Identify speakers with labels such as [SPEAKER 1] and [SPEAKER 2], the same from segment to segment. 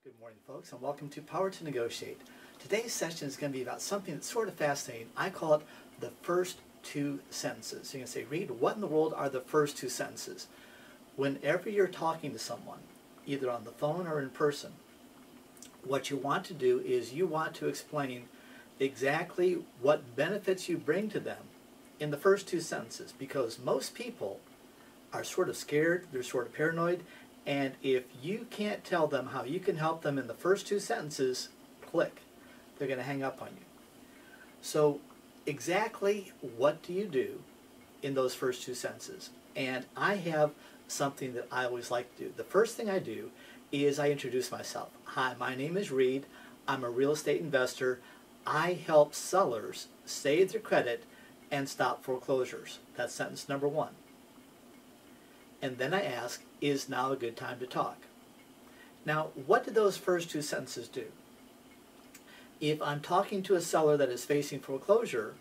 [SPEAKER 1] Good morning, folks, and welcome to Power to Negotiate. Today's session is going to be about something that's sort of fascinating. I call it the first two sentences. So you're going to say, Reed, what in the world are the first two sentences? Whenever you're talking to someone, either on the phone or in person, what you want to do is you want to explain exactly what benefits you bring to them in the first two sentences, because most people are sort of scared, they're sort of paranoid, and if you can't tell them how you can help them in the first two sentences, click, they're going to hang up on you. So exactly what do you do in those first two sentences? And I have something that I always like to do. The first thing I do is I introduce myself. Hi, my name is Reed. I'm a real estate investor. I help sellers save their credit and stop foreclosures. That's sentence number one. And then I ask, is now a good time to talk? Now, what do those first two sentences do? If I'm talking to a seller that is facing foreclosure,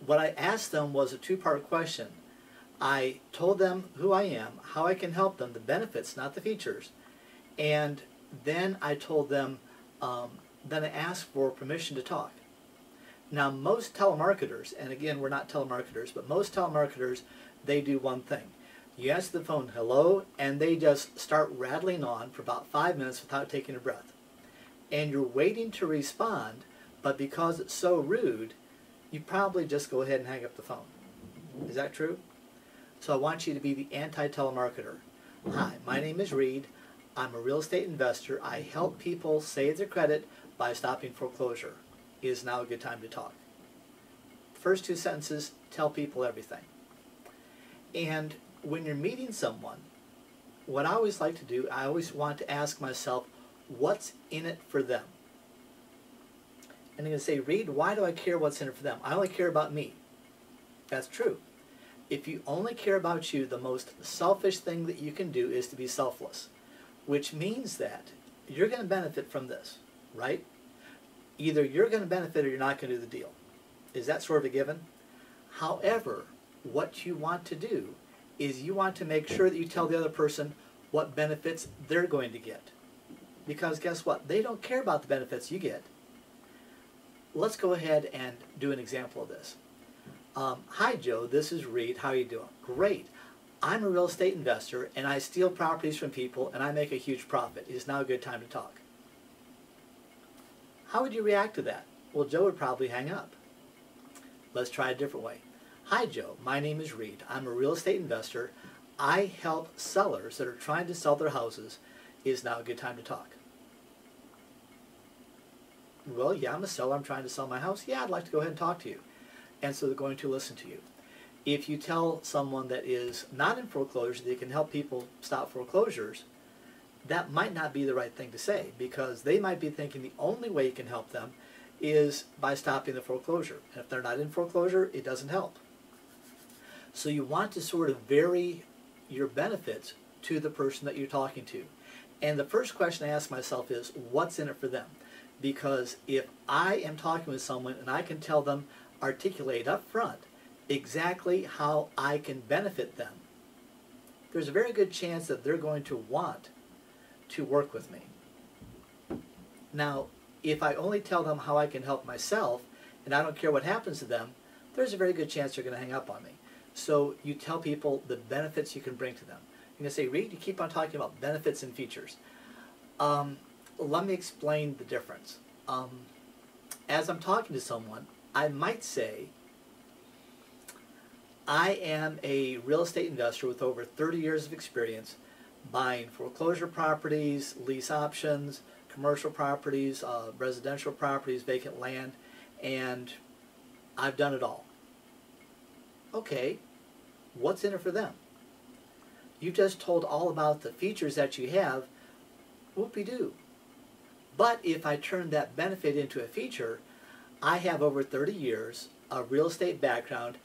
[SPEAKER 1] what I asked them was a two-part question. I told them who I am, how I can help them, the benefits, not the features, and then I told them, then I asked for permission to talk. Now, most telemarketers, and again, we're not telemarketers, but most telemarketers, they do one thing. You answer the phone, hello, and they just start rattling on for about 5 minutes without taking a breath. And you're waiting to respond, but because it's so rude, you probably just go ahead and hang up the phone. Is that true? So I want you to be the anti-telemarketer. Hi, my name is Reed. I'm a real estate investor. I help people save their credit by stopping foreclosure. Is now a good time to talk? First two sentences tell people everything. And when you're meeting someone, what I always like to do, I always want to ask myself, what's in it for them? And I'm going to say, Reed, why do I care what's in it for them? I only care about me. That's true. If you only care about you, the most selfish thing that you can do is to be selfless, which means that you're going to benefit from this, right? Either you're going to benefit or you're not going to do the deal. Is that sort of a given? However, what you want to do is you want to make sure that you tell the other person what benefits they're going to get. Because guess what? They don't care about the benefits you get. Let's go ahead and do an example of this. Hi Joe, this is Reed. How are you doing? Great. I'm a real estate investor and I steal properties from people and I make a huge profit. It is now a good time to talk. How would you react to that? Well, Joe would probably hang up. Let's try a different way. Hi Joe, my name is Reed. I'm a real estate investor. I help sellers that are trying to sell their houses. Is now a good time to talk? Well, yeah, I'm a seller. I'm trying to sell my house. Yeah, I'd like to go ahead and talk to you. And so they're going to listen to you. If you tell someone that is not in foreclosure they can help people stop foreclosures, that might not be the right thing to say, because they might be thinking the only way you can help them is by stopping the foreclosure. And if they're not in foreclosure, it doesn't help. So you want to sort of vary your benefits to the person that you're talking to. And the first question I ask myself is, what's in it for them? Because if I am talking with someone and I can tell them, articulate up front exactly how I can benefit them, there's a very good chance that they're going to want to work with me. Now, if I only tell them how I can help myself and I don't care what happens to them, there's a very good chance they're going to hang up on me. So you tell people the benefits you can bring to them. You're going to say, Reed, you keep on talking about benefits and features. Let me explain the difference. As I'm talking to someone, I might say, I am a real estate investor with over 30 years of experience buying foreclosure properties, lease options, commercial properties, residential properties, vacant land, and I've done it all. Okay, what's in it for them? You just told all about the features that you have, whoopee-doo. But if I turn that benefit into a feature, I have over 30 years of real estate background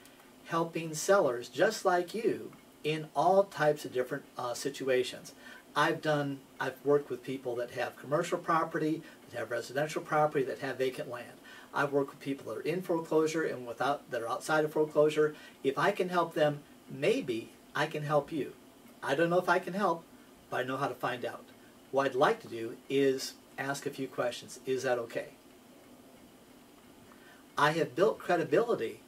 [SPEAKER 1] helping sellers just like you in all types of different situations. I've worked with people that have commercial property, that have residential property, that have vacant land. I've worked with people that are in foreclosure and that are outside of foreclosure. If I can help them, maybe I can help you. I don't know if I can help, but I know how to find out. what I'd like to do is ask a few questions. Is that okay? I have built credibility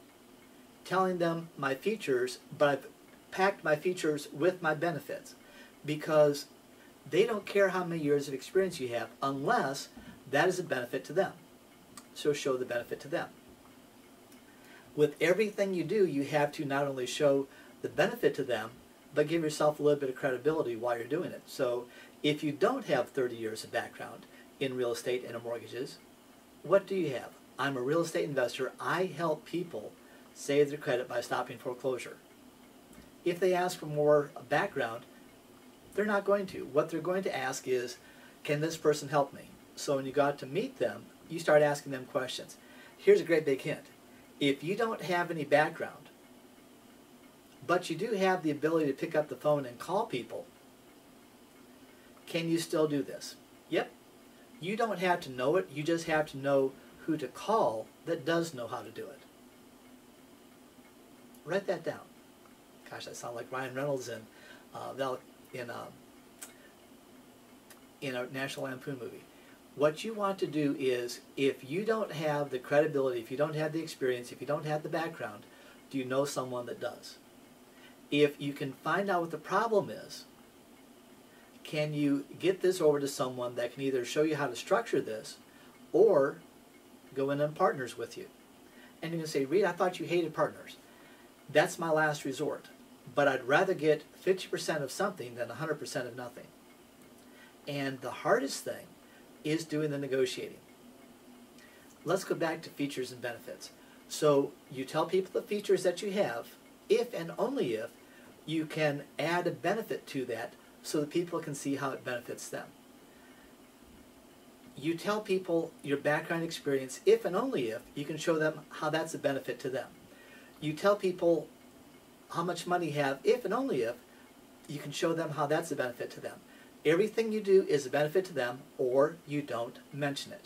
[SPEAKER 1] telling them my features, but I've packed my features with my benefits, because they don't care how many years of experience you have unless that is a benefit to them. So show the benefit to them. With everything you do, you have to not only show the benefit to them, but give yourself a little bit of credibility while you're doing it. So if you don't have 30 years of background in real estate and in mortgages, what do you have? I'm a real estate investor. I help people save their credit by stopping foreclosure. If they ask for more background, they're not going to. What they're going to ask is, can this person help me? So when you go out to meet them, you start asking them questions. Here's a great big hint. If you don't have any background, but you do have the ability to pick up the phone and call people, can you still do this? Yep. You don't have to know it. You just have to know who to call that does know how to do it. Write that down. Gosh, that sounds like Ryan Reynolds in a National Lampoon movie. What you want to do is, if you don't have the credibility, if you don't have the experience, if you don't have the background, do you know someone that does? If you can find out what the problem is, can you get this over to someone that can either show you how to structure this or go in and partners with you? And you can say, Reed, I thought you hated partners. That's my last resort. But I'd rather get 50% of something than 100% of nothing. And the hardest thing is doing the negotiating. Let's go back to features and benefits. So you tell people the features that you have, if and only if you can add a benefit to that so that people can see how it benefits them. You tell people your background experience if and only if you can show them how that's a benefit to them. You tell people how much money you have if and only if you can show them how that's a benefit to them. Everything you do is a benefit to them, or you don't mention it.